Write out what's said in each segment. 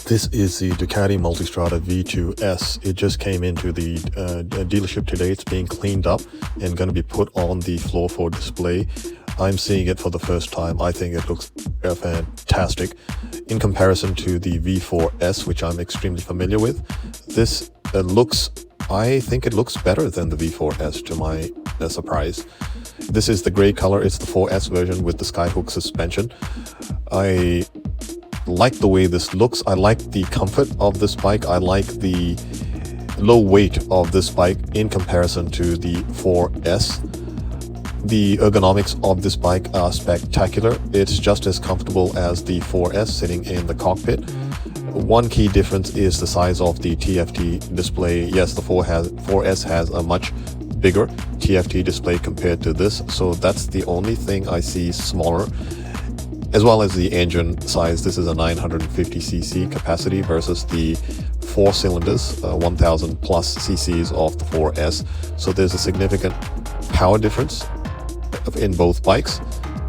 This is the Ducati Multistrada V2s. It just came into the dealership today. It's being cleaned up and going to be put on the floor for display. I'm seeing it for the first time. I think it looks fantastic in comparison to the V4s, which I'm extremely familiar with. This I think it looks better than the V4s, to my surprise. This is the gray color. It's the 4S version with the skyhook suspension. I like the way this looks. I like the comfort of this bike. I like the low weight of this bike in comparison to the 4S. The ergonomics of this bike are spectacular. It's just as comfortable as the 4S sitting in the cockpit. One key difference is the size of the TFT display. Yes, the 4S has a much bigger TFT display compared to this, so that's the only thing I see smaller. As well as the engine size, this is a 950cc capacity versus the 4 cylinders, 1000 plus cc's of the 4S. So there's a significant power difference in both bikes.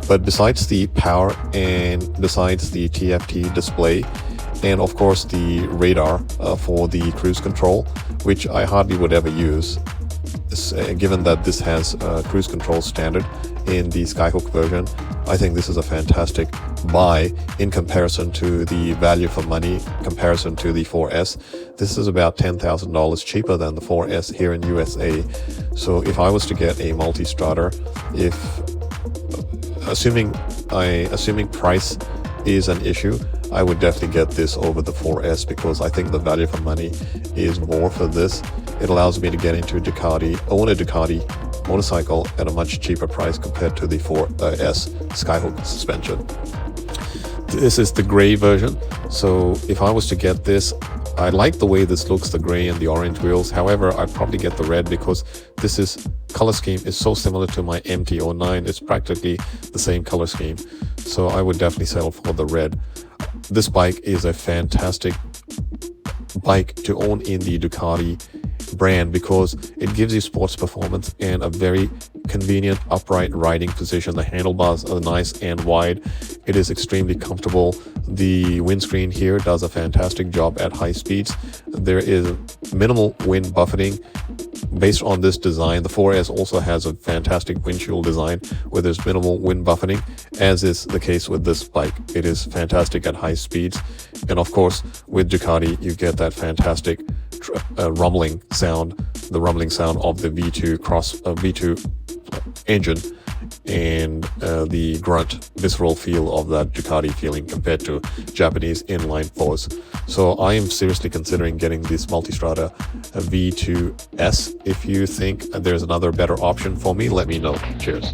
But besides the power and besides the TFT display, and of course the radar for the cruise control, which I hardly would ever use, given that this has cruise control standard in the skyhook version, I think this is a fantastic buy in comparison to the value for money comparison to the 4S. This is about $10,000 cheaper than the 4S here in USA. So if I was to get a Multistrada, assuming price is an issue, I would definitely get this over the 4S because I think the value for money is more for this. It allows me to get into own a Ducati motorcycle at a much cheaper price compared to the 4S skyhook suspension. This is the gray version. So if I was to get this, I like the way this looks, the gray and the orange wheels. However, I'd probably get the red because color scheme is so similar to my MT-09. It's practically the same color scheme. So I would definitely settle for the red. This bike is a fantastic bike to own in the Ducati brand because it gives you sports performance and a very convenient upright riding position. The handlebars are nice and wide. It is extremely comfortable. The windscreen here does a fantastic job at high speeds. There is minimal wind buffeting. Based on this design, the 4S also has a fantastic windshield design where there's minimal wind buffeting, as is the case with this bike. It is fantastic at high speeds. And of course, with Ducati, you get that fantastic rumbling sound, the rumbling sound of the V2 engine, and the grunt visceral feel of that Ducati feeling compared to Japanese inline 4s. So I am seriously considering getting this Multistrada V2s. If you think there's another better option for me, let me know. Cheers.